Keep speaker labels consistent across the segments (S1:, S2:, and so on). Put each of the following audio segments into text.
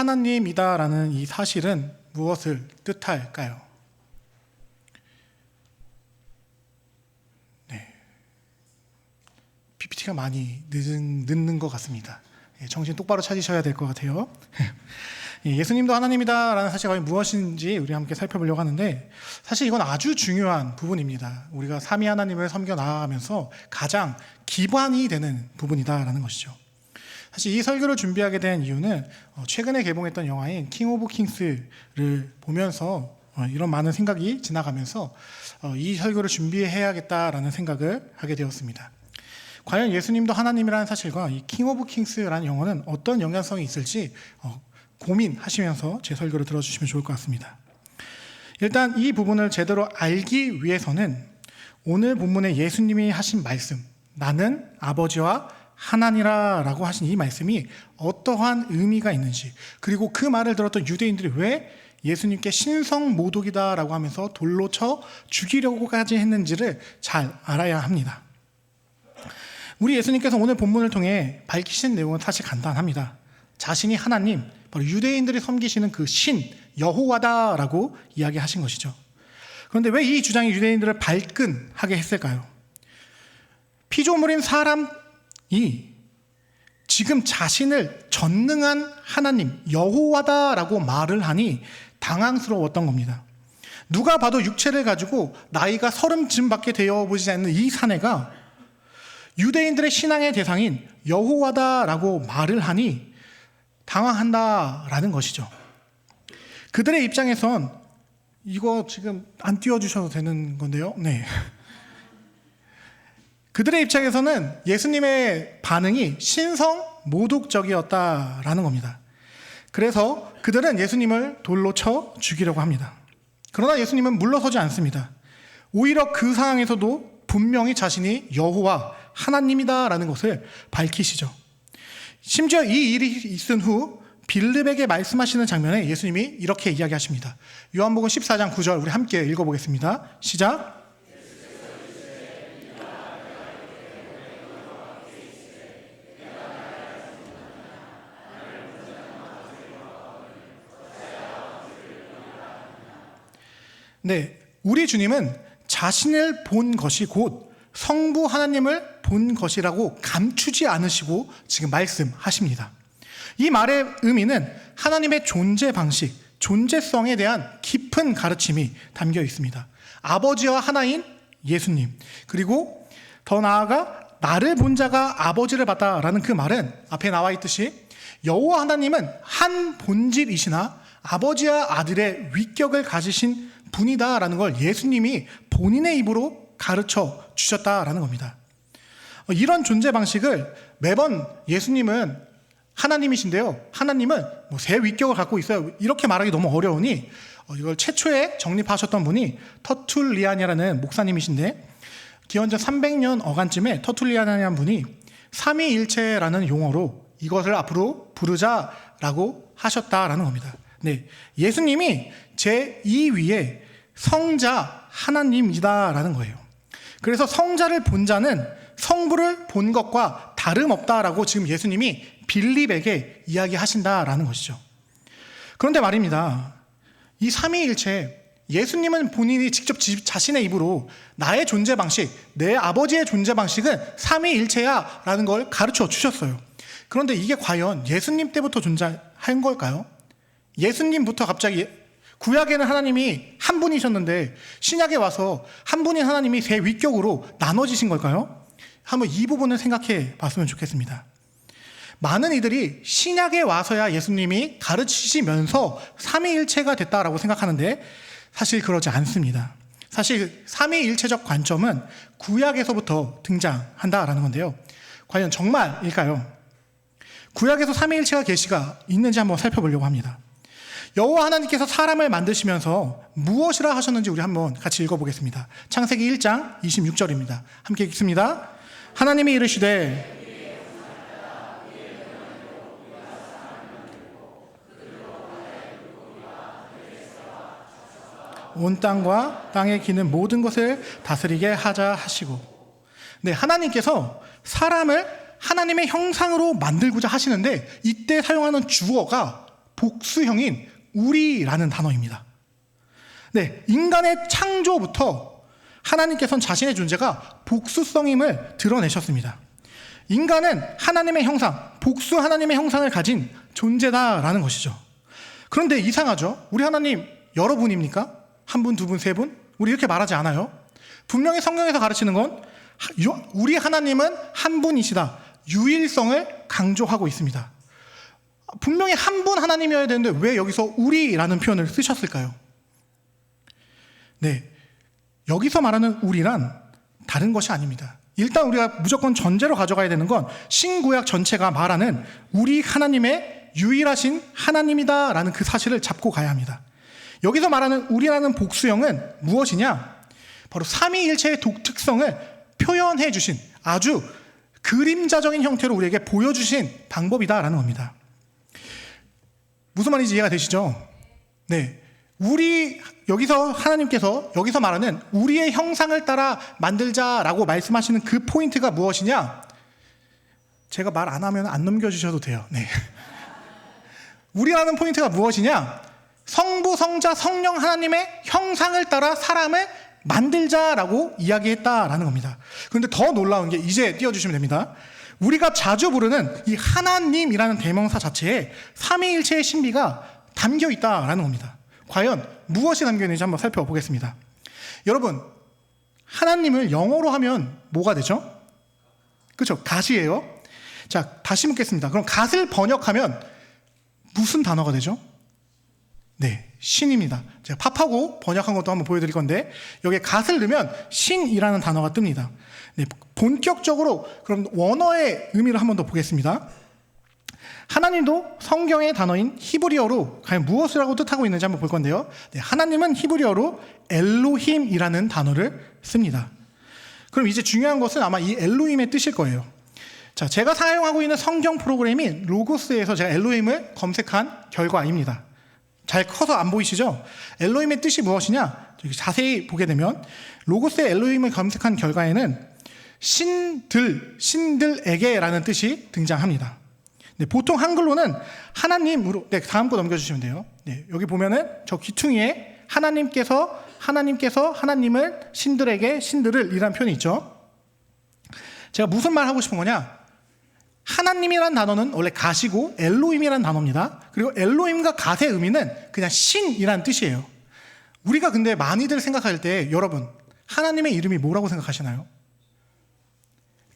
S1: 하나님이다라는 이 사실은 무엇을 뜻할까요? 네, PPT가 많이 늦는 것 같습니다. 정신 똑바로 차리셔야 될 것 같아요. 예수님도 하나님이다라는 사실이 무엇인지 우리 함께 살펴보려고 하는데, 사실 이건 아주 중요한 부분입니다. 우리가 삼위 하나님을 섬겨 나아가면서 가장 기반이 되는 부분이다라는 것이죠. 사실 이 설교를 준비하게 된 이유는 최근에 개봉했던 영화인 킹 오브 킹스를 보면서 이런 많은 생각이 지나가면서 이 설교를 준비해야겠다라는 생각을 하게 되었습니다. 과연 예수님도 하나님이라는 사실과 이 킹 오브 킹스라는 영화는 어떤 연관성이 있을지 고민하시면서 제 설교를 들어주시면 좋을 것 같습니다. 일단 이 부분을 제대로 알기 위해서는 오늘 본문에 예수님이 하신 말씀, 나는 아버지와 하나니라 라고 하신 이 말씀이 어떠한 의미가 있는지, 그리고 그 말을 들었던 유대인들이 왜 예수님께 신성모독이다 라고 하면서 돌로 쳐 죽이려고까지 했는지를 잘 알아야 합니다. 우리 예수님께서 오늘 본문을 통해 밝히신 내용은 사실 간단합니다. 자신이 하나님, 바로 유대인들이 섬기시는 그 신 여호와다라고 이야기하신 것이죠. 그런데 왜 이 주장이 유대인들을 발끈하게 했을까요? 피조물인 사람이 지금 자신을 전능한 하나님 여호와다라고 말을 하니 당황스러웠던 겁니다. 누가 봐도 육체를 가지고 나이가 30쯤밖에 되어 보지 않는 이 사내가 유대인들의 신앙의 대상인 여호와다라고 말을 하니 당황한다라는 것이죠. 그들의 입장에선 이거 지금 안 띄워주셔도 되는 건데요. 네. 그들의 입장에서는 예수님의 반응이 신성모독적이었다라는 겁니다. 그래서 그들은 예수님을 돌로 쳐 죽이려고 합니다. 그러나 예수님은 물러서지 않습니다. 오히려 그 상황에서도 분명히 자신이 여호와 하나님이다라는 것을 밝히시죠. 심지어 이 일이 있은 후 빌립에게 말씀하시는 장면에 예수님이 이렇게 이야기하십니다. 요한복음 14장 9절 우리 함께 읽어보겠습니다. 시작. 네, 우리 주님은 자신을 본 것이 곧 성부 하나님을 본 것이라고 감추지 않으시고 지금 말씀하십니다. 이 말의 의미는 하나님의 존재 방식, 존재성에 대한 깊은 가르침이 담겨 있습니다. 아버지와 하나인 예수님, 그리고 더 나아가 나를 본 자가 아버지를 봤다라는 그 말은 앞에 나와 있듯이 여호와 하나님은 한 본질이시나 아버지와 아들의 위격을 가지신 분이다라는 걸 예수님이 본인의 입으로 가르쳐 주셨다라는 겁니다. 이런 존재 방식을 매번 예수님은 하나님이신데요, 하나님은 새 위격을 갖고 있어요, 이렇게 말하기 너무 어려우니 이걸 최초에 정립하셨던 분이 터툴리안이라는 목사님이신데, 기원전 300년 어간쯤에 터툴리안이라는 분이 삼위일체라는 용어로 이것을 앞으로 부르자라고 하셨다라는 겁니다. 네, 예수님이 제2위의 성자 하나님이다라는 거예요. 그래서 성자를 본 자는 성부를 본 것과 다름없다라고 지금 예수님이 빌립에게 이야기하신다라는 것이죠. 그런데 말입니다, 이 삼위일체, 예수님은 본인이 직접 자신의 입으로 나의 존재 방식, 내 아버지의 존재 방식은 삼위일체야 라는 걸 가르쳐 주셨어요. 그런데 이게 과연 예수님 때부터 존재한 걸까요? 예수님부터 갑자기, 구약에는 하나님이 한 분이셨는데 신약에 와서 한 분인 하나님이 세 위격으로 나눠지신 걸까요? 한번 이 부분을 생각해 봤으면 좋겠습니다. 많은 이들이 신약에 와서야 예수님이 가르치시면서 삼위일체가 됐다라고 생각하는데 사실 그러지 않습니다. 사실 삼위일체적 관점은 구약에서부터 등장한다라는 건데요. 과연 정말일까요? 구약에서 삼위일체가 계시가 있는지 한번 살펴보려고 합니다. 여호와 하나님께서 사람을 만드시면서 무엇이라 하셨는지 우리 한번 같이 읽어보겠습니다. 창세기 1장 26절입니다. 함께 읽습니다. 하나님이 이르시되 온 땅과 땅에 기는 모든 것을 다스리게 하자 하시고, 네, 하나님께서 사람을 하나님의 형상으로 만들고자 하시는데 이때 사용하는 주어가 복수형인 우리라는 단어입니다. 네, 인간의 창조부터 하나님께서는 자신의 존재가 복수성임을 드러내셨습니다. 인간은 하나님의 형상, 복수 하나님의 형상을 가진 존재다라는 것이죠. 그런데 이상하죠? 우리 하나님 여러분입니까? 한 분, 두 분, 세 분? 우리 이렇게 말하지 않아요. 분명히 성경에서 가르치는 건 우리 하나님은 한 분이시다. 유일성을 강조하고 있습니다. 분명히 한 분 하나님이어야 되는데 왜 여기서 우리라는 표현을 쓰셨을까요? 네, 여기서 말하는 우리란 다른 것이 아닙니다. 일단 우리가 무조건 전제로 가져가야 되는 건 신구약 전체가 말하는 우리 하나님의 유일하신 하나님이다라는 그 사실을 잡고 가야 합니다. 여기서 말하는 우리라는 복수형은 무엇이냐? 바로 삼위일체의 독특성을 표현해 주신 아주 그림자적인 형태로 우리에게 보여주신 방법이다라는 겁니다. 무슨 말인지 이해가 되시죠? 네, 여기서 하나님께서 여기서 말하는 우리의 형상을 따라 만들자라고 말씀하시는 그 포인트가 무엇이냐? 제가 말 안 하면 안 넘겨주셔도 돼요. 네. 우리라는 포인트가 무엇이냐? 성부, 성자, 성령 하나님의 형상을 따라 사람을 만들자라고 이야기했다라는 겁니다. 그런데 더 놀라운 게 이제 띄워주시면 됩니다. 우리가 자주 부르는 이 하나님이라는 대명사 자체에 삼위일체의 신비가 담겨 있다라는 겁니다. 과연 무엇이 담겨 있는지 한번 살펴보겠습니다. 여러분, 하나님을 영어로 하면 뭐가 되죠? 그렇죠? 갓이에요. 자, 다시 묻겠습니다. 그럼 갓을 번역하면 무슨 단어가 되죠? 네, 신입니다. 제가 팝하고 번역한 것도 한번 보여드릴 건데 여기에 갓을 넣으면 신이라는 단어가 뜹니다. 네, 본격적으로 그럼 원어의 의미를 한번 더 보겠습니다. 하나님도 성경의 단어인 히브리어로 과연 무엇이라고 뜻하고 있는지 한번 볼 건데요. 네, 하나님은 히브리어로 엘로힘이라는 단어를 씁니다. 그럼 이제 중요한 것은 아마 이 엘로힘의 뜻일 거예요. 자, 제가 사용하고 있는 성경 프로그램인 로고스에서 제가 엘로힘을 검색한 결과입니다. 잘 커서 안 보이시죠? 엘로힘의 뜻이 무엇이냐? 자세히 보게 되면 로고스의 엘로힘을 검색한 결과에는 신들에게라는 뜻이 등장합니다. 네, 보통 한글로는 하나님으로, 네, 다음 거 넘겨주시면 돼요. 네, 여기 보면은 저 귀퉁이에 하나님께서 하나님을 신들을 이라는 표현이 있죠. 제가 무슨 말 하고 싶은 거냐? 하나님이란 단어는 원래 갓이고 엘로힘이란 단어입니다. 그리고 엘로힘과 갓의 의미는 그냥 신이란 뜻이에요. 우리가 근데 많이들 생각할 때 여러분 하나님의 이름이 뭐라고 생각하시나요?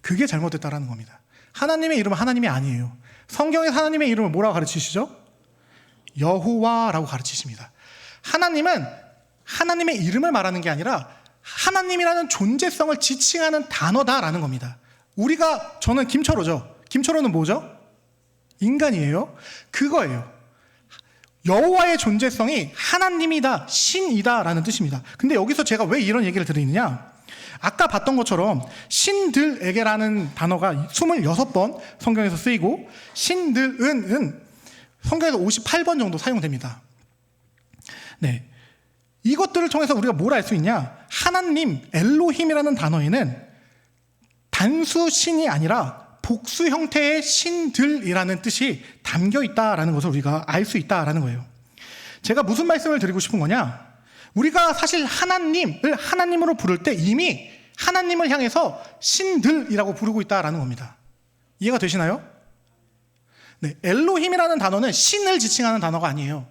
S1: 그게 잘못됐다라는 겁니다. 하나님의 이름은 하나님이 아니에요. 성경에서 하나님의 이름을 뭐라고 가르치시죠? 여호와라고 가르치십니다. 하나님은 하나님의 이름을 말하는 게 아니라 하나님이라는 존재성을 지칭하는 단어다라는 겁니다. 저는 김철호죠. 김철호는 뭐죠? 인간이에요. 그거예요. 여호와의 존재성이 하나님이다, 신이다라는 뜻입니다. 근데 여기서 제가 왜 이런 얘기를 드리느냐? 아까 봤던 것처럼 신들에게라는 단어가 26번 성경에서 쓰이고 신들은 성경에서 58번 정도 사용됩니다. 네, 이것들을 통해서 우리가 뭘 알 수 있냐? 하나님, 엘로힘이라는 단어에는 단수 신이 아니라 복수 형태의 신들이라는 뜻이 담겨 있다라는 것을 우리가 알 수 있다라는 거예요. 제가 무슨 말씀을 드리고 싶은 거냐? 우리가 사실 하나님을 하나님으로 부를 때 이미 하나님을 향해서 신들이라고 부르고 있다라는 겁니다. 이해가 되시나요? 네, 엘로힘이라는 단어는 신을 지칭하는 단어가 아니에요.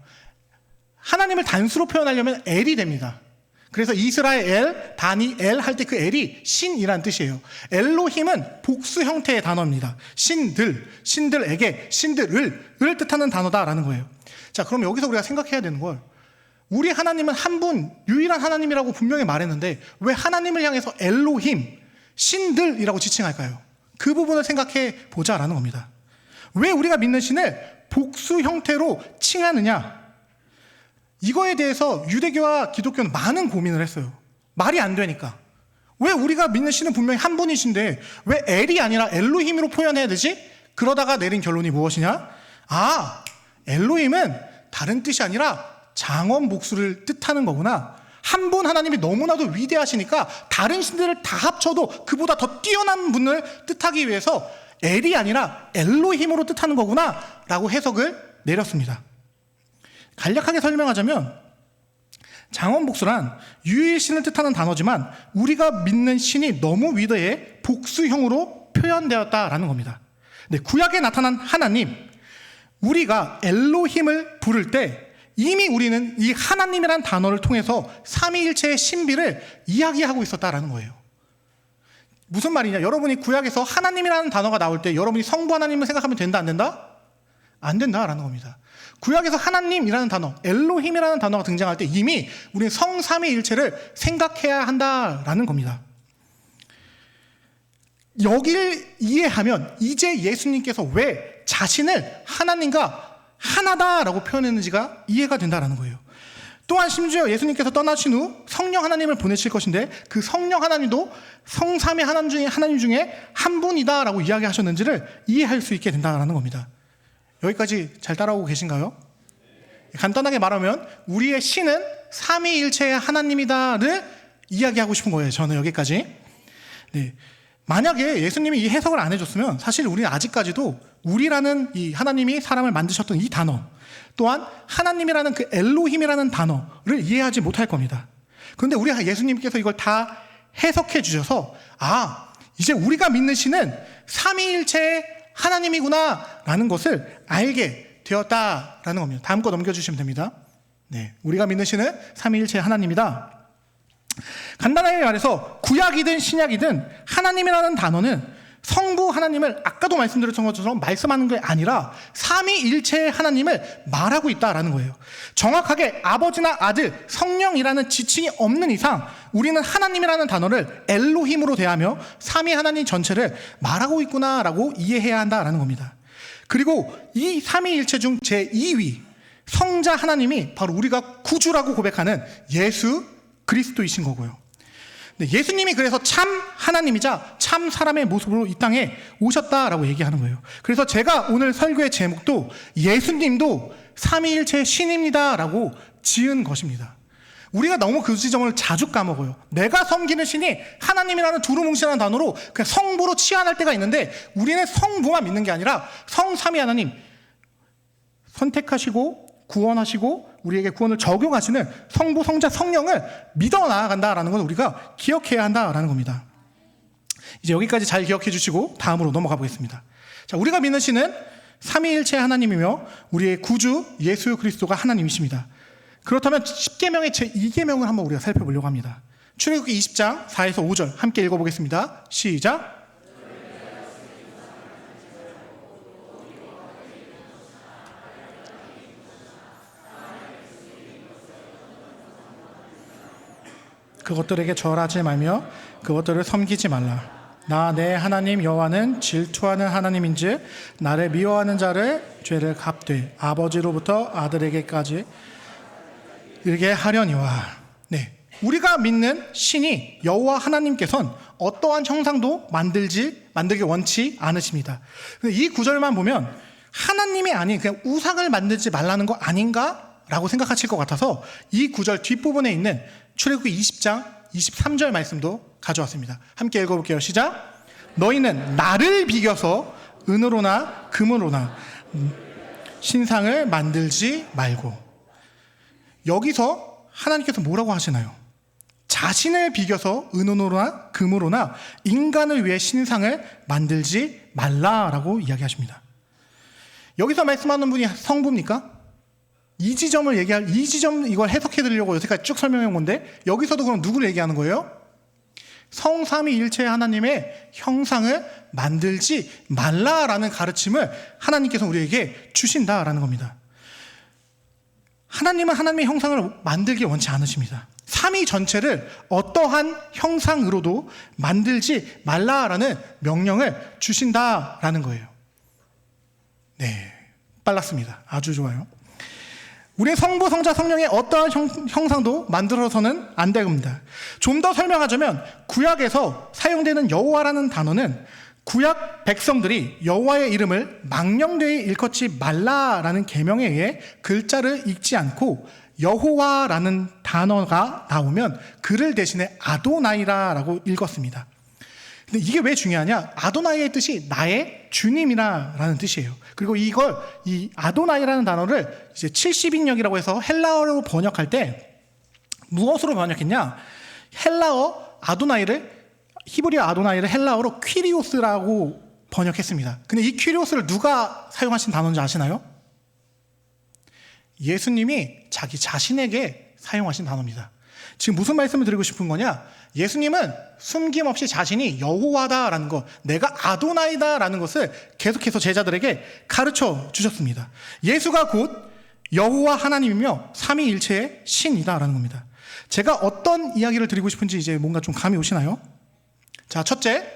S1: 하나님을 단수로 표현하려면 엘이 됩니다. 그래서 이스라엘, 다니엘 할 때 그 엘이 신이란 뜻이에요. 엘로힘은 복수 형태의 단어입니다. 신들에게, 신들을 뜻하는 단어다라는 거예요. 자, 그럼 여기서 우리가 생각해야 되는 걸, 우리 하나님은 한 분, 유일한 하나님이라고 분명히 말했는데 왜 하나님을 향해서 엘로힘, 신들이라고 지칭할까요? 그 부분을 생각해 보자라는 겁니다. 왜 우리가 믿는 신을 복수 형태로 칭하느냐? 이거에 대해서 유대교와 기독교는 많은 고민을 했어요. 말이 안 되니까. 왜 우리가 믿는 신은 분명히 한 분이신데 왜 엘이 아니라 엘로힘으로 표현해야 되지? 그러다가 내린 결론이 무엇이냐? 아, 엘로힘은 다른 뜻이 아니라 장원 복수를 뜻하는 거구나. 한 분 하나님이 너무나도 위대하시니까 다른 신들을 다 합쳐도 그보다 더 뛰어난 분을 뜻하기 위해서 엘이 아니라 엘로힘으로 뜻하는 거구나 라고 해석을 내렸습니다. 간략하게 설명하자면 장원복수란 유일신을 뜻하는 단어지만 우리가 믿는 신이 너무 위대해 복수형으로 표현되었다라는 겁니다. 네, 구약에 나타난 하나님, 우리가 엘로힘을 부를 때 이미 우리는 이 하나님이라는 단어를 통해서 삼위일체의 신비를 이야기하고 있었다라는 거예요. 무슨 말이냐? 여러분이 구약에서 하나님이라는 단어가 나올 때 여러분이 성부 하나님을 생각하면 된다, 안 된다? 안 된다라는 겁니다. 구약에서 하나님이라는 단어, 엘로힘이라는 단어가 등장할 때 이미 우리는 성삼위일체를 생각해야 한다라는 겁니다. 여기를 이해하면 이제 예수님께서 왜 자신을 하나님과 하나다라고 표현했는지가 이해가 된다라는 거예요. 또한 심지어 예수님께서 떠나신 후 성령 하나님을 보내실 것인데 그 성령 하나님도 성삼위 하나님 중에 한 분이다라고 이야기하셨는지를 이해할 수 있게 된다라는 겁니다. 여기까지 잘 따라오고 계신가요? 간단하게 말하면 우리의 신은 삼위일체의 하나님이다를 이야기하고 싶은 거예요. 저는 여기까지. 네. 만약에 예수님이 이 해석을 안 해줬으면 사실 우리는 아직까지도 우리라는 이 하나님이 사람을 만드셨던 이 단어, 또한 하나님이라는 그 엘로힘이라는 단어를 이해하지 못할 겁니다. 그런데 우리 예수님께서 이걸 다 해석해 주셔서 이제 우리가 믿는 신은 삼위일체의 하나님이구나 라는 것을 알게 되었다라는 겁니다. 다음 거 넘겨주시면 됩니다. 네, 우리가 믿는 신은 삼위일체의 하나님이다. 간단하게 말해서 구약이든 신약이든 하나님이라는 단어는 성부 하나님을 아까도 말씀드렸던 것처럼 말씀하는 게 아니라 삼위일체의 하나님을 말하고 있다라는 거예요. 정확하게 아버지나 아들, 성령이라는 지칭이 없는 이상 우리는 하나님이라는 단어를 엘로힘으로 대하며 삼위 하나님 전체를 말하고 있구나라고 이해해야 한다라는 겁니다. 그리고 이 삼위일체 중 제2위 성자 하나님이 바로 우리가 구주라고 고백하는 예수 그리스도이신 거고요. 네, 예수님이 그래서 참 하나님이자 참 사람의 모습으로 이 땅에 오셨다라고 얘기하는 거예요. 그래서 제가 오늘 설교의 제목도 예수님도 삼위일체의 신입니다라고 지은 것입니다. 우리가 너무 그 지점을 자주 까먹어요. 내가 섬기는 신이 하나님이라는 두루뭉실한 단어로 그냥 성부로 치환할 때가 있는데 우리는 성부만 믿는 게 아니라 성삼위 하나님 선택하시고 구원하시고 우리에게 구원을 적용하시는 성부, 성자, 성령을 믿어 나아간다라는 걸 우리가 기억해야 한다라는 겁니다. 이제 여기까지 잘 기억해 주시고 다음으로 넘어가 보겠습니다. 자, 우리가 믿는 신은 삼위일체 하나님이며 우리의 구주 예수 그리스도가 하나님이십니다. 그렇다면 10계명의 제2계명을 한번 우리가 살펴보려고 합니다. 출애굽기 20장 4에서 5절 함께 읽어보겠습니다. 시작. 그것들에게 절하지 말며 그것들을 섬기지 말라. 나 내 하나님 여호와는 질투하는 하나님인즉 나를 미워하는 자를 죄를 갚되 아버지로부터 아들에게까지 이르게 하려니와. 네, 우리가 믿는 신이 여호와 하나님께서는 어떠한 형상도 만들기 원치 않으십니다. 이 구절만 보면 하나님이 아닌 그냥 우상을 만들지 말라는 거 아닌가? 라고 생각하실 것 같아서 이 구절 뒷부분에 있는 출애굽기 20장 23절 말씀도 가져왔습니다. 함께 읽어볼게요. 시작. 너희는 나를 비겨서 은으로나 금으로나 신상을 만들지 말고. 여기서 하나님께서 뭐라고 하시나요? 자신을 비겨서 은으로나 금으로나 인간을 위해 신상을 만들지 말라라고 이야기하십니다. 여기서 말씀하는 분이 성부입니까? 이 지점 이걸 해석해 드리려고 여태까지 쭉 설명해 온 건데 여기서도 그럼 누구를 얘기하는 거예요? 성삼위일체 하나님의 형상을 만들지 말라라는 가르침을 하나님께서 우리에게 주신다라는 겁니다. 하나님은 하나님의 형상을 만들기 원치 않으십니다. 삼위 전체를 어떠한 형상으로도 만들지 말라라는 명령을 주신다라는 거예요. 네, 빨랐습니다. 아주 좋아요. 우리의 성부, 성자, 성령의 어떠한 형상도 만들어서는 안 됩니다. 좀 더 설명하자면 구약에서 사용되는 여호와라는 단어는 구약 백성들이 여호와의 이름을 망령되이 일컫지 말라라는 계명에 의해 글자를 읽지 않고 여호와라는 단어가 나오면 그를 대신에 아도나이라고 읽었습니다. 근데 이게 왜 중요하냐? 아도나이의 뜻이 나의 주님이라는 뜻이에요. 그리고 이 아도나이라는 단어를 이제 70인역이라고 해서 헬라어로 번역할 때 무엇으로 번역했냐? 히브리어 아도나이를 헬라어로 퀴리오스라고 번역했습니다. 근데 이 퀴리오스를 누가 사용하신 단어인지 아시나요? 예수님이 자기 자신에게 사용하신 단어입니다. 지금 무슨 말씀을 드리고 싶은 거냐? 예수님은 숨김없이 자신이 여호와다라는 것, 내가 아도나이다라는 것을 계속해서 제자들에게 가르쳐 주셨습니다. 예수가 곧 여호와 하나님이며 삼위일체의 신이다라는 겁니다. 제가 어떤 이야기를 드리고 싶은지 이제 뭔가 좀 감이 오시나요? 자, 첫째,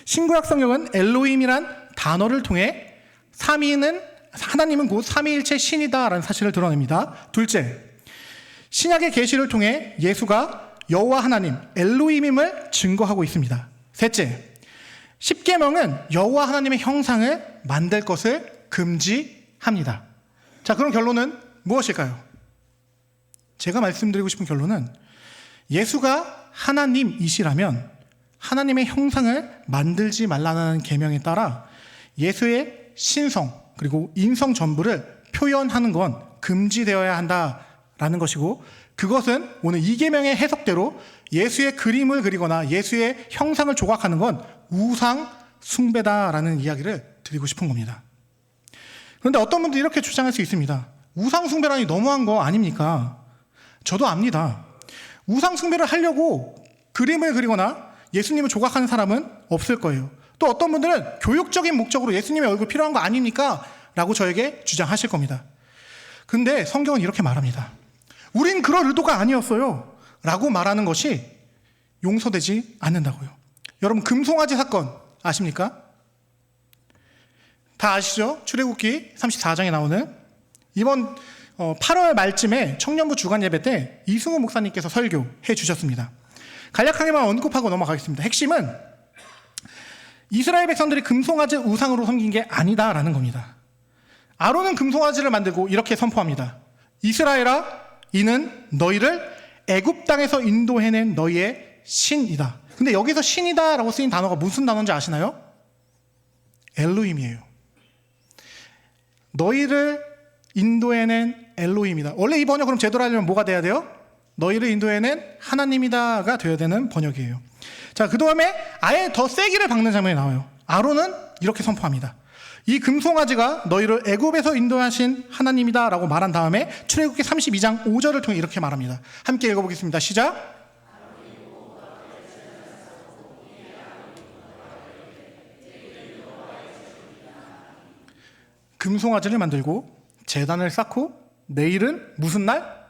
S1: 신구약 성경은 엘로힘이란 단어를 통해 하나님은 곧 삼위일체 신이다라는 사실을 드러냅니다. 둘째, 신약의 계시를 통해 예수가 여호와 하나님 엘로힘임을 증거하고 있습니다. 셋째, 십계명은 여호와 하나님의 형상을 만들 것을 금지합니다. 자, 그럼 결론은 무엇일까요? 제가 말씀드리고 싶은 결론은 예수가 하나님이시라면 하나님의 형상을 만들지 말라는 계명에 따라 예수의 신성 그리고 인성 전부를 표현하는 건 금지되어야 한다라는 것이고, 그것은 오늘 이 계명의 해석대로 예수의 그림을 그리거나 예수의 형상을 조각하는 건 우상 숭배다라는 이야기를 드리고 싶은 겁니다. 그런데 어떤 분들이 이렇게 주장할 수 있습니다. 우상 숭배라니 너무한 거 아닙니까? 저도 압니다. 우상 숭배를 하려고 그림을 그리거나 예수님을 조각하는 사람은 없을 거예요. 또 어떤 분들은 교육적인 목적으로 예수님의 얼굴 필요한 거 아닙니까? 라고 저에게 주장하실 겁니다. 근데 성경은 이렇게 말합니다. 우린 그럴 의도가 아니었어요 라고 말하는 것이 용서되지 않는다고요. 여러분, 금송아지 사건 아십니까? 다 아시죠? 출애굽기 34장에 나오는 이번 8월 말쯤에 청년부 주간 예배 때 이승우 목사님께서 설교해 주셨습니다. 간략하게만 언급하고 넘어가겠습니다. 핵심은 이스라엘 백성들이 금송아지 우상으로 섬긴 게 아니다라는 겁니다. 아론은 금송아지를 만들고 이렇게 선포합니다. 이스라엘아, 이는 너희를 애굽 땅에서 인도해낸 너희의 신이다. 근데 여기서 신이다라고 쓰인 단어가 무슨 단어인지 아시나요? 엘로힘이에요. 너희를 인도해낸 엘로힘이다. 원래 이 번역으로 제대로 하려면 뭐가 돼야 돼요? 너희를 인도해낸 하나님이다가 되어야 되는 번역이에요. 자, 그 다음에 아예 더 세기를 박는 장면이 나와요. 아론은 이렇게 선포합니다. 이 금송아지가 너희를 애굽에서 인도하신 하나님이다 라고 말한 다음에 출애굽기 32장 5절을 통해 이렇게 말합니다. 함께 읽어보겠습니다. 시작. 금송아지를 만들고 제단을 쌓고 내일은 무슨 날?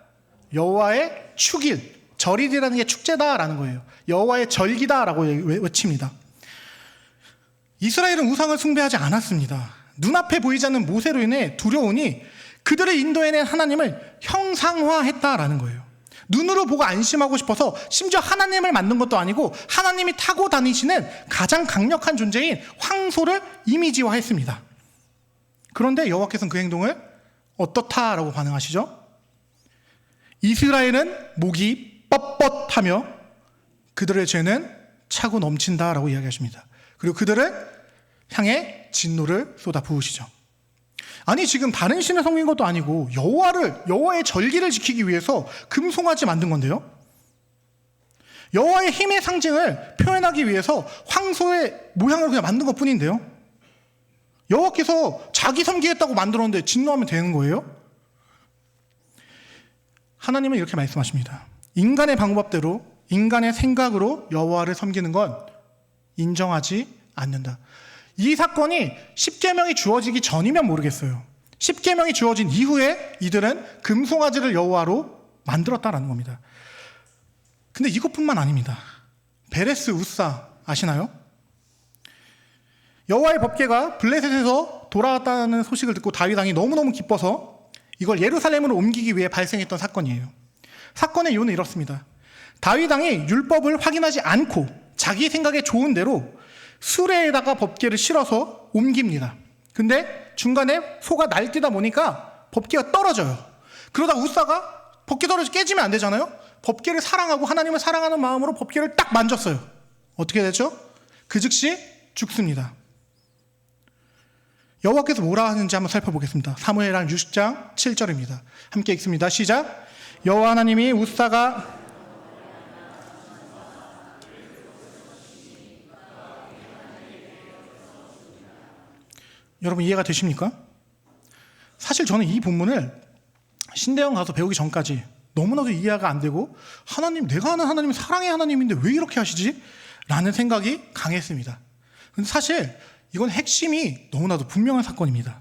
S1: 여호와의 축일, 절일이라는 게 축제다라는 거예요. 여호와의 절기다라고 외칩니다. 이스라엘은 우상을 숭배하지 않았습니다. 눈앞에 보이지 않는 모세로 인해 두려우니 그들을 인도해낸 하나님을 형상화했다라는 거예요. 눈으로 보고 안심하고 싶어서 심지어 하나님을 만든 것도 아니고 하나님이 타고 다니시는 가장 강력한 존재인 황소를 이미지화했습니다. 그런데 여호와께서는 그 행동을 어떻다라고 반응하시죠? 이스라엘은 목이 뻣뻣하며 그들의 죄는 차고 넘친다라고 이야기하십니다. 그리고 그들을 향해 진노를 쏟아 부으시죠. 아니, 지금 다른 신을 섬긴 것도 아니고 여호와의 절기를 지키기 위해서 금송아지 만든 건데요. 여호와의 힘의 상징을 표현하기 위해서 황소의 모양을 그냥 만든 것뿐인데요. 여호와께서 자기 섬기겠다고 만들었는데 진노하면 되는 거예요? 하나님은 이렇게 말씀하십니다. 인간의 방법대로, 인간의 생각으로 여호와를 섬기는 건 인정하지 않는다. 이 사건이 십계명이 주어지기 전이면 모르겠어요. 십계명이 주어진 이후에 이들은 금송아지를 여호와로 만들었다라는 겁니다. 근데 이것뿐만 아닙니다. 베레스 우사 아시나요? 여호와의 법궤가 블레셋에서 돌아왔다는 소식을 듣고 다윗 왕이 너무너무 기뻐서 이걸 예루살렘으로 옮기기 위해 발생했던 사건이에요. 사건의 이유는 이렇습니다. 다윗 왕이 율법을 확인하지 않고 자기 생각에 좋은 대로 수레에다가 법궤를 실어서 옮깁니다. 근데 중간에 소가 날뛰다 보니까 법궤가 떨어져요. 그러다 우사가 법궤 떨어져 깨지면 안 되잖아요. 법궤를 사랑하고 하나님을 사랑하는 마음으로 법궤를 딱 만졌어요. 어떻게 되죠? 그 즉시 죽습니다. 여호와께서 뭐라 하는지 한번 살펴보겠습니다. 사무엘상 60장 7절입니다. 함께 읽습니다. 시작. 여호와 하나님이 우사가 여러분 이해가 되십니까? 사실 저는 이 본문을 신대영 가서 배우기 전까지 너무나도 이해가 안 되고 하나님, 내가 아는 하나님은 사랑의 하나님인데 왜 이렇게 하시지? 라는 생각이 강했습니다. 근데 사실 이건 핵심이 너무나도 분명한 사건입니다.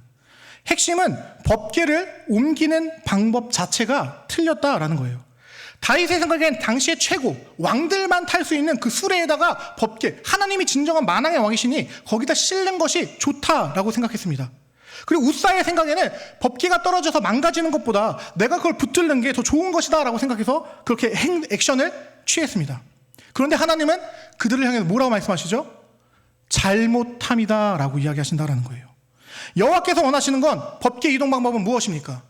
S1: 핵심은 법궤를 옮기는 방법 자체가 틀렸다라는 거예요. 다윗의 생각엔 당시의 최고, 왕들만 탈 수 있는 그 수레에다가 법궤, 하나님이 진정한 만왕의 왕이시니 거기다 실는 것이 좋다라고 생각했습니다. 그리고 우사의 생각에는 법궤가 떨어져서 망가지는 것보다 내가 그걸 붙들는 게 더 좋은 것이다 라고 생각해서 그렇게 액션을 취했습니다. 그런데 하나님은 그들을 향해서 뭐라고 말씀하시죠? 잘못함이다 라고 이야기하신다라는 거예요. 여호와께서 원하시는 건 법궤 이동 방법은 무엇입니까?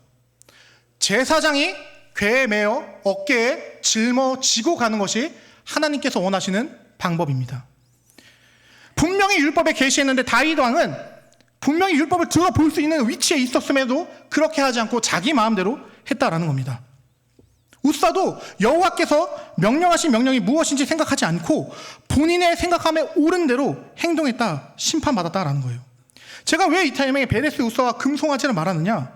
S1: 제사장이 궤에 매어 어깨에 짊어지고 가는 것이 하나님께서 원하시는 방법입니다. 분명히 율법에 계시했는데 다윗 왕은 분명히 율법을 들어볼 수 있는 위치에 있었음에도 그렇게 하지 않고 자기 마음대로 했다라는 겁니다. 우사도 여호와께서 명령하신 명령이 무엇인지 생각하지 않고 본인의 생각함에 옳은 대로 행동했다, 심판받았다라는 거예요. 제가 왜 이 타이밍에 베레스 우사와 금송아지를 말하느냐?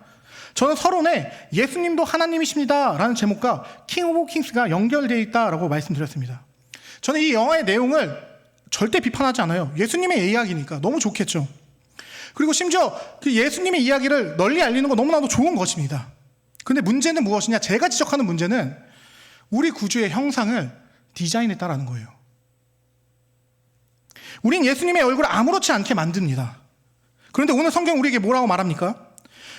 S1: 저는 서론에 예수님도 하나님이십니다 라는 제목과 킹 오브 킹스가 연결되어 있다라고 말씀드렸습니다. 저는 이 영화의 내용을 절대 비판하지 않아요. 예수님의 이야기니까 너무 좋겠죠. 그리고 심지어 그 예수님의 이야기를 널리 알리는 건 너무나도 좋은 것입니다. 그런데 문제는 무엇이냐? 제가 지적하는 문제는 우리 구주의 형상을 디자인했다라는 거예요. 우린 예수님의 얼굴을 아무렇지 않게 만듭니다. 그런데 오늘 성경 우리에게 뭐라고 말합니까?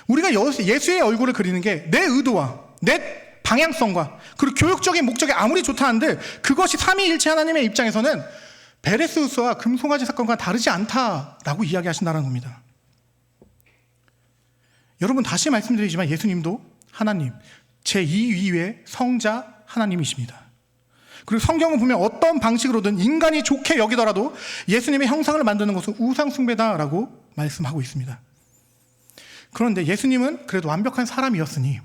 S1: 우리가 예수의 얼굴을 그리는 게 내 의도와 내 방향성과 그리고 교육적인 목적이 아무리 좋다 한들 그것이 삼위일체 하나님의 입장에서는 베레스우스와 금송아지 사건과 다르지 않다라고 이야기하신다는 겁니다. 여러분 다시 말씀드리지만 예수님도 하나님, 제2위의 성자 하나님이십니다. 그리고 성경을 보면 어떤 방식으로든 인간이 좋게 여기더라도 예수님의 형상을 만드는 것은 우상숭배다라고 말씀하고 있습니다. 그런데 예수님은 그래도 완벽한 사람이었으니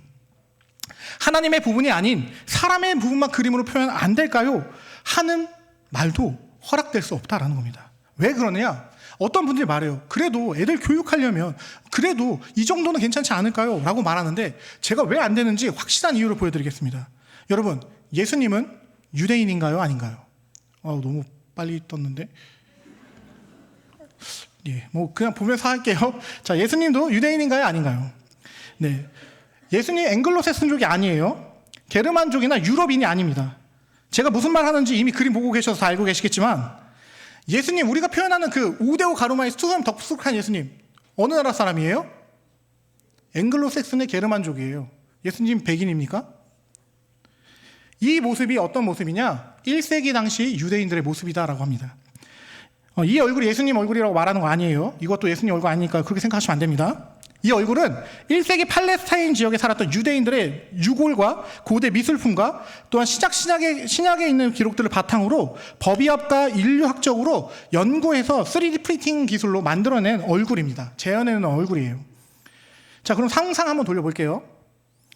S1: 하나님의 부분이 아닌 사람의 부분만 그림으로 표현 안 될까요? 하는 말도 허락될 수 없다라는 겁니다. 왜 그러느냐? 어떤 분들이 말해요. 그래도 애들 교육하려면 그래도 이 정도는 괜찮지 않을까요? 라고 말하는데 제가 왜 안 되는지 확실한 이유를 보여드리겠습니다. 여러분, 예수님은 유대인인가요? 아닌가요? 너무 빨리 떴는데. 예, 뭐 그냥 보면서 할게요. 자, 예수님도 유대인인가요? 아닌가요? 네, 예수님 앵글로색슨족이 아니에요. 게르만족이나 유럽인이 아닙니다. 제가 무슨 말 하는지 이미 그림 보고 계셔서 다 알고 계시겠지만 예수님, 우리가 표현하는 그 5대5 가르마의 수염 덕숙한 예수님 어느 나라 사람이에요? 앵글로색슨의 게르만족이에요. 예수님 백인입니까? 이 모습이 어떤 모습이냐? 1세기 당시 유대인들의 모습이다라고 합니다. 이 얼굴이 예수님 얼굴이라고 말하는 거 아니에요. 이것도 예수님 얼굴 아니니까 그렇게 생각하시면 안 됩니다. 이 얼굴은 1세기 팔레스타인 지역에 살았던 유대인들의 유골과 고대 미술품과 또한 신약에 있는 기록들을 바탕으로 법의학과 인류학적으로 연구해서 3D 프린팅 기술로 만들어낸 얼굴입니다. 재현해낸 얼굴이에요. 자, 그럼 상상 한번 돌려볼게요.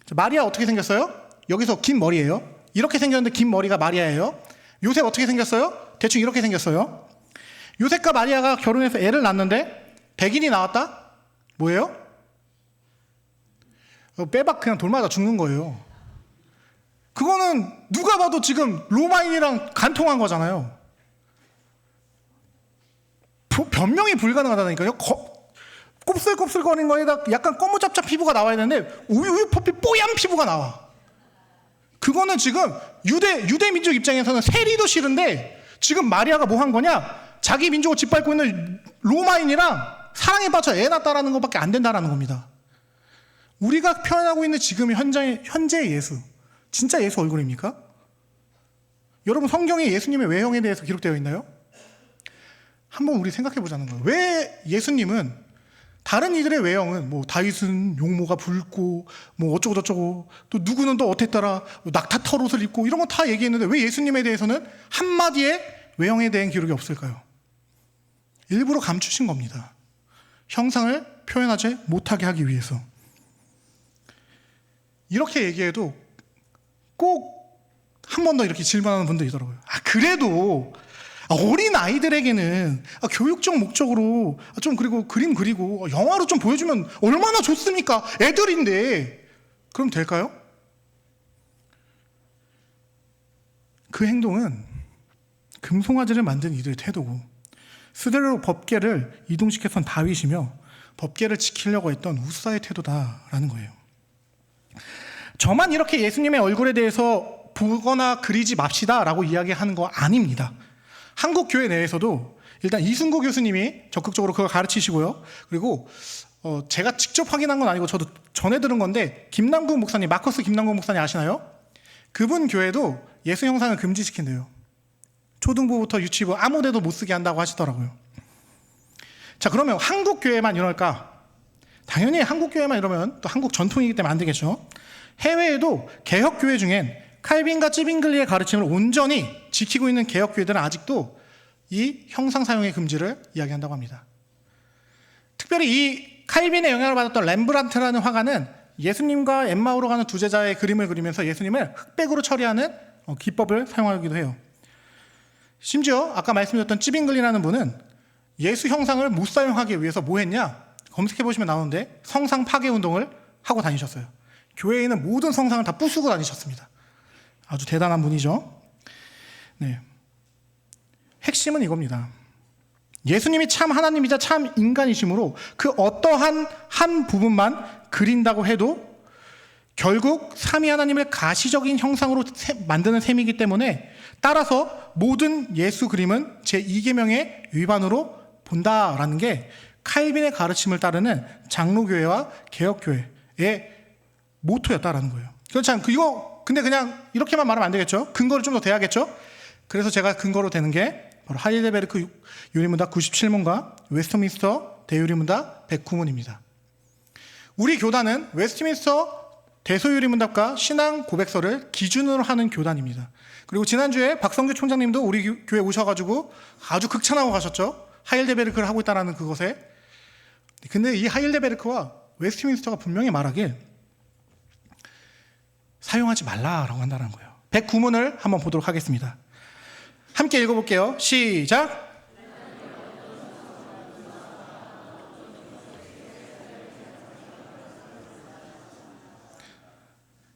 S1: 자, 마리아 어떻게 생겼어요? 여기서 긴 머리예요. 이렇게 생겼는데 긴 머리가 마리아예요. 요셉 어떻게 생겼어요? 대충 이렇게 생겼어요. 요셉과 마리아가 결혼해서 애를 낳는데 백인이 나왔다? 뭐예요? 빼박 그냥 돌 맞아 죽는 거예요. 그거는 누가 봐도 지금 로마인이랑 간통한 거잖아요. 변명이 불가능하다니까요. 곱슬곱슬거리는 거에다 약간 꼬무잡잡 피부가 나와야 되는데 우유 퍼피 뽀얀 피부가 나와. 그거는 지금 유대 민족 입장에서는 세리도 싫은데 지금 마리아가 뭐 한 거냐? 자기 민족을 짓밟고 있는 로마인이랑 사랑에 빠져 애 낳았다라는 것밖에 안 된다라는 겁니다. 우리가 표현하고 있는 지금 현재의 예수, 진짜 예수 얼굴입니까? 여러분, 성경에 예수님의 외형에 대해서 기록되어 있나요? 한번 우리 생각해 보자는 거예요. 왜 예수님은 다른 이들의 외형은 뭐 다윗은 용모가 붉고 뭐 어쩌고 저쩌고 또 누구는 또 어땠더라 낙타털 옷을 입고 이런 거 다 얘기했는데 왜 예수님에 대해서는 한마디의 외형에 대한 기록이 없을까요? 일부러 감추신 겁니다. 형상을 표현하지 못하게 하기 위해서. 이렇게 얘기해도 꼭 한 번 더 이렇게 질문하는 분들이 있더라고요. 그래도 어린 아이들에게는 교육적 목적으로 좀, 그리고 그림 그리고 영화로 좀 보여주면 얼마나 좋습니까? 애들인데. 그럼 될까요? 그 행동은 금송아지를 만든 이들의 태도고, 스스로 법궤를 이동시켜선 다윗이며 법궤를 지키려고 했던 우사의 태도다라는 거예요. 저만 이렇게 예수님의 얼굴에 대해서 보거나 그리지 맙시다라고 이야기하는 거 아닙니다. 한국 교회 내에서도 일단 이순구 교수님이 적극적으로 그걸 가르치시고요. 그리고 제가 직접 확인한 건 아니고 저도 전해 들은 건데, 김남국 목사님, 마커스 김남국 목사님 아시나요? 그분 교회도 예수 형상을 금지시킨대요. 초등부부터 유치부 아무 데도 못 쓰게 한다고 하시더라고요. 자, 그러면 한국 교회만 이럴까? 당연히 한국 교회만 이러면 또 한국 전통이기 때문에 안 되겠죠. 해외에도 개혁교회 중엔 칼빈과 찌빙글리의 가르침을 온전히 지키고 있는 개혁교회들은 아직도 이 형상 사용의 금지를 이야기한다고 합니다. 특별히 이 칼빈의 영향을 받았던 렘브란트라는 화가는 예수님과 엠마오로 가는 두 제자의 그림을 그리면서 예수님을 흑백으로 처리하는 기법을 사용하기도 해요. 심지어 아까 말씀드렸던 찌빙글리라는 분은 예수 형상을 못 사용하기 위해서 뭐 했냐? 검색해보시면 나오는데 성상 파괴 운동을 하고 다니셨어요. 교회에 있는 모든 성상을 다 부수고 다니셨습니다. 아주 대단한 분이죠. 네. 핵심은 이겁니다. 예수님이 참 하나님이자 참 인간이시므로 그 어떠한 한 부분만 그린다고 해도 결국 삼위 하나님을 가시적인 형상으로 만드는 셈이기 때문에, 따라서 모든 예수 그림은 제2계명의 위반으로 본다라는 게 칼빈의 가르침을 따르는 장로교회와 개혁교회의 모토였다라는 거예요. 그렇지 이거 근데 그냥 이렇게만 말하면 안 되겠죠? 근거를 좀 더 대야겠죠? 그래서 제가 근거로 되는 게 바로 하이델베르크 유리문답 97문과 웨스트민스터 대유리문답 109문입니다. 우리 교단은 웨스트민스터 대소유리문답과 신앙 고백서를 기준으로 하는 교단입니다. 그리고 지난주에 박성규 총장님도 우리 교회 오셔가지고 아주 극찬하고 가셨죠? 하일데베르크를 하고 있다는 그것에. 근데 이 하일데베르크와 웨스트민스터가 분명히 말하길 사용하지 말라라고 한다는 거예요. 109문을 한번 보도록 하겠습니다. 함께 읽어볼게요. 시작!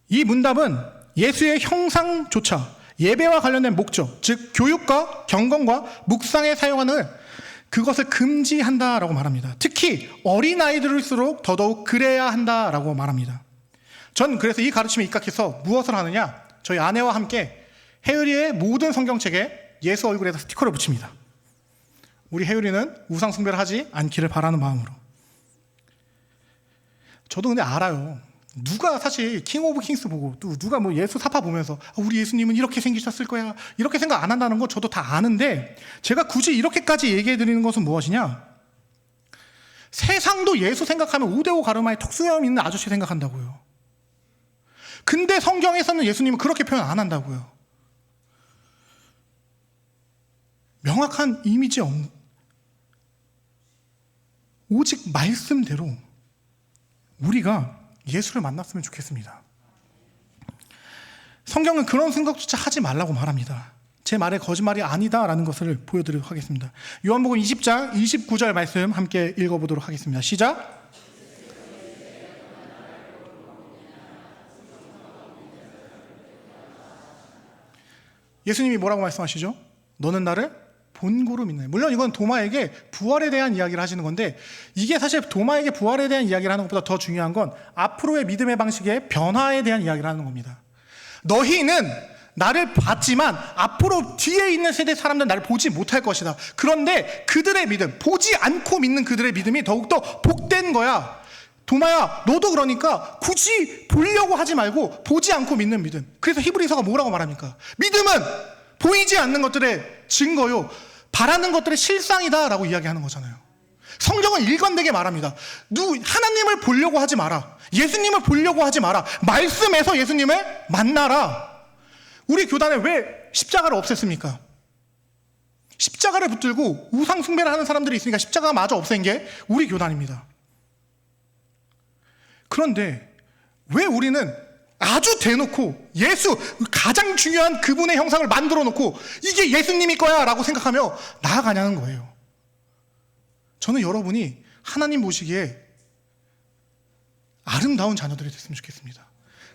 S1: 이 문답은 예수의 형상조차 예배와 관련된 목적, 즉 교육과 경건과 묵상에 사용하는 그것을 금지한다라고 말합니다. 특히 어린아이들일수록 더더욱 그래야 한다라고 말합니다. 전 그래서 이 가르침에 입각해서 무엇을 하느냐? 저희 아내와 함께 혜율이의 모든 성경책에 예수 얼굴에다 스티커를 붙입니다. 우리 혜율이는 우상 숭배를 하지 않기를 바라는 마음으로. 저도 근데 알아요. 누가 사실 킹 오브 킹스 보고 또 누가 뭐 예수 사파 보면서 우리 예수님은 이렇게 생기셨을 거야 이렇게 생각 안 한다는 거 저도 다 아는데, 제가 굳이 이렇게까지 얘기해 드리는 것은 무엇이냐? 세상도 예수 생각하면 5대5 가르마에 턱수염 있는 아저씨 생각한다고요. 근데 성경에서는 예수님은 그렇게 표현 안 한다고요. 명확한 이미지 없는, 오직 말씀대로 우리가 예수를 만났으면 좋겠습니다. 성경은 그런 생각조차 하지 말라고 말합니다. 제 말에 거짓말이 아니다라는 것을 보여드리도록 하겠습니다. 요한복음 20장 29절 말씀 함께 읽어보도록 하겠습니다. 시작! 예수님이 뭐라고 말씀하시죠? 너는 나를 본고로 믿네. 물론 이건 도마에게 부활에 대한 이야기를 하시는 건데, 이게 사실 도마에게 부활에 대한 이야기를 하는 것보다 더 중요한 건 앞으로의 믿음의 방식의 변화에 대한 이야기를 하는 겁니다. 너희는 나를 봤지만 앞으로 뒤에 있는 세대 사람들은 나를 보지 못할 것이다. 그런데 그들의 믿음, 보지 않고 믿는 그들의 믿음이 더욱더 복된 거야. 도마야, 너도 그러니까 굳이 보려고 하지 말고 보지 않고 믿는 믿음. 그래서 히브리서가 뭐라고 말합니까? 믿음은 보이지 않는 것들의 증거요, 바라는 것들의 실상이다 라고 이야기하는 거잖아요. 성경은 일관되게 말합니다. 하나님을 보려고 하지 마라. 예수님을 보려고 하지 마라. 말씀에서 예수님을 만나라. 우리 교단에 왜 십자가를 없앴습니까? 십자가를 붙들고 우상 숭배를 하는 사람들이 있으니까 십자가가 마저 없앤 게 우리 교단입니다. 그런데 왜 우리는 아주 대놓고 예수, 가장 중요한 그분의 형상을 만들어 놓고 이게 예수님이 거야 라고 생각하며 나아가냐는 거예요. 저는 여러분이 하나님 보시기에 아름다운 자녀들이 됐으면 좋겠습니다.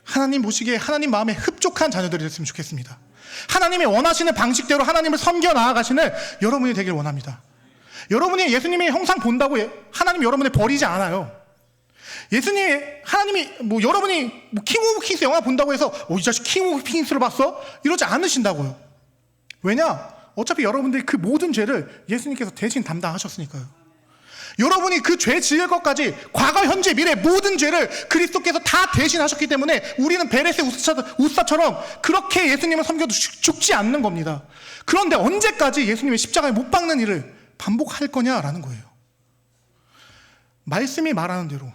S1: 하나님 보시기에 하나님 마음에 흡족한 자녀들이 됐으면 좋겠습니다. 하나님이 원하시는 방식대로 하나님을 섬겨 나아가시는 여러분이 되길 원합니다. 여러분이 예수님의 형상 본다고 하나님이 여러분을 버리지 않아요. 하나님이 여러분이 킹 오브 킹스 영화 본다고 해서 이 자식 킹 오브 킹스를 봤어? 이러지 않으신다고요. 왜냐? 어차피 여러분들이 그 모든 죄를 예수님께서 대신 담당하셨으니까요. 여러분이 그 죄 지을 것까지 과거, 현재, 미래 모든 죄를 그리스도께서 다 대신하셨기 때문에 우리는 베레스의 우사처럼 그렇게 예수님을 섬겨도 죽지 않는 겁니다. 그런데 언제까지 예수님의 십자가에 못 박는 일을 반복할 거냐라는 거예요. 말씀이 말하는 대로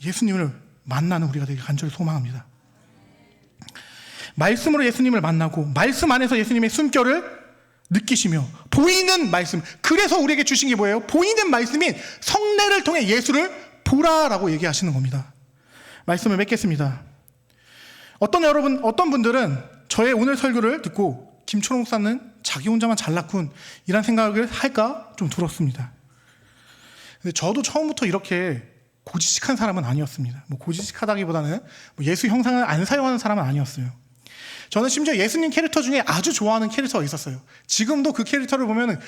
S1: 예수님을 만나는 우리가 되게 간절히 소망합니다. 말씀으로 예수님을 만나고 말씀 안에서 예수님의 숨결을 느끼시며 보이는 말씀, 그래서 우리에게 주신 게 뭐예요? 보이는 말씀인 성례를 통해 예수를 보라라고 얘기하시는 겁니다. 말씀을 맺겠습니다. 어떤 분들은 저의 오늘 설교를 듣고 김초롱 목사는 자기 혼자만 잘났군 이런 생각을 할까 좀 들었습니다. 근데 저도 처음부터 이렇게 고지식한 사람은 아니었습니다. 고지식하다기보다는 예수 형상을 안 사용하는 사람은 아니었어요. 저는 심지어 예수님 캐릭터 중에 아주 좋아하는 캐릭터가 있었어요. 지금도 그 캐릭터를 보면은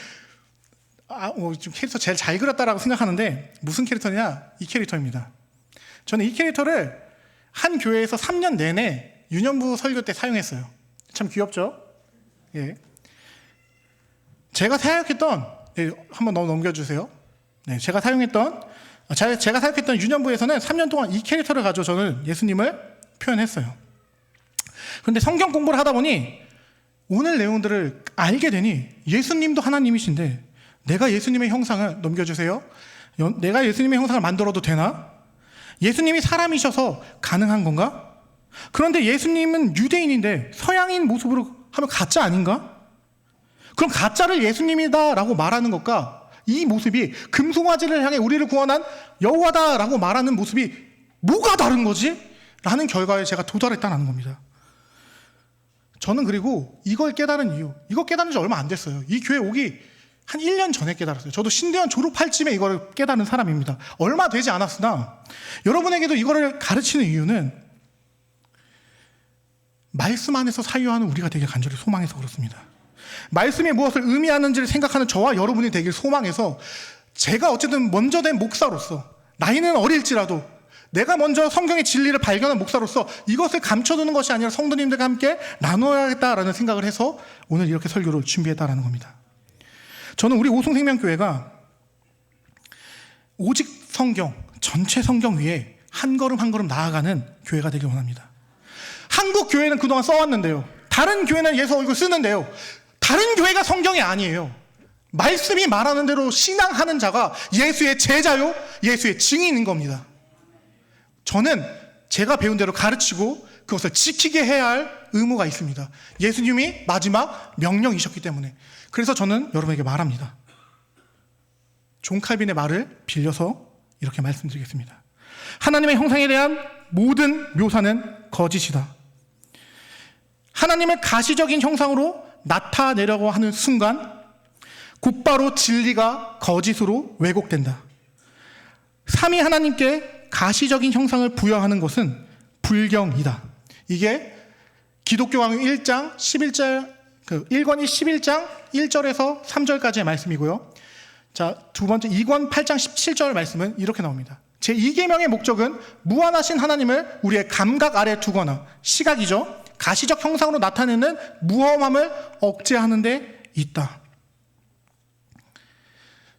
S1: 좀 캐릭터 제일 잘 그렸다라고 생각하는데 무슨 캐릭터냐? 이 캐릭터입니다. 저는 이 캐릭터를 한 교회에서 3년 내내 유년부 설교 때 사용했어요. 참 귀엽죠? 예. 제가 사역했던 한번 넘겨주세요. 네, 제가 사역했던 유년부에서는 3년 동안 이 캐릭터를 가지고 저는 예수님을 표현했어요. 그런데 성경 공부를 하다 보니 오늘 내용들을 알게 되니 예수님도 하나님이신데 내가 예수님의 형상을 넘겨주세요. 내가 예수님의 형상을 만들어도 되나? 예수님이 사람이셔서 가능한 건가? 그런데 예수님은 유대인인데 서양인 모습으로 하면 가짜 아닌가? 그럼 가짜를 예수님이다라고 말하는 것과 이 모습이 금송아지를 향해 우리를 구원한 여호와다라고 말하는 모습이 뭐가 다른 거지? 라는 결과에 제가 도달했다는 겁니다. 저는 그리고 이걸 깨달은 이거 깨달은 지 얼마 안 됐어요. 이 교회 오기 한 1년 전에 깨달았어요. 저도 신대원 졸업할 쯤에 이거를 깨달은 사람입니다. 얼마 되지 않았으나 여러분에게도 이거를 가르치는 이유는 말씀 안에서 사유하는 우리가 되길 간절히 소망해서 그렇습니다. 말씀이 무엇을 의미하는지를 생각하는 저와 여러분이 되길 소망해서 제가 어쨌든 먼저 된 목사로서 나이는 어릴지라도 내가 먼저 성경의 진리를 발견한 목사로서 이것을 감춰두는 것이 아니라 성도님들과 함께 나눠야겠다라는 생각을 해서 오늘 이렇게 설교를 준비했다라는 겁니다. 저는 우리 오송생명교회가 오직 성경, 전체 성경 위에 한 걸음 한 걸음 나아가는 교회가 되길 원합니다. 한국 교회는 그동안 써왔는데요. 다른 교회는 예수 얼굴 쓰는데요. 다른 교회가 성경이 아니에요. 말씀이 말하는 대로 신앙하는 자가 예수의 제자요, 예수의 증인인 겁니다. 저는 제가 배운 대로 가르치고 그것을 지키게 해야 할 의무가 있습니다. 예수님이 마지막 명령이셨기 때문에. 그래서 저는 여러분에게 말합니다. 존 칼빈의 말을 빌려서 이렇게 말씀드리겠습니다. 하나님의 형상에 대한 모든 묘사는 거짓이다. 하나님을 가시적인 형상으로 나타내려고 하는 순간 곧바로 진리가 거짓으로 왜곡된다. 삼위 하나님께 가시적인 형상을 부여하는 것은 불경이다. 이게 기독교 강요 1장 11절 1권이 11장 1절에서 3절까지의 말씀이고요. 자, 두 번째 2권 8장 17절 말씀은 이렇게 나옵니다. 제2계명의 목적은 무한하신 하나님을 우리의 감각 아래 두거나 시각이죠. 가시적 형상으로 나타내는 무험함을 억제하는 데 있다.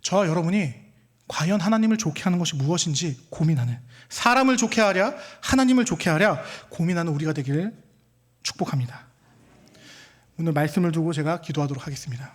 S1: 저와 여러분이 과연 하나님을 좋게 하는 것이 무엇인지 고민하는, 사람을 좋게 하랴 하나님을 좋게 하랴 고민하는 우리가 되기를 축복합니다. 오늘 말씀을 두고 제가 기도하도록 하겠습니다.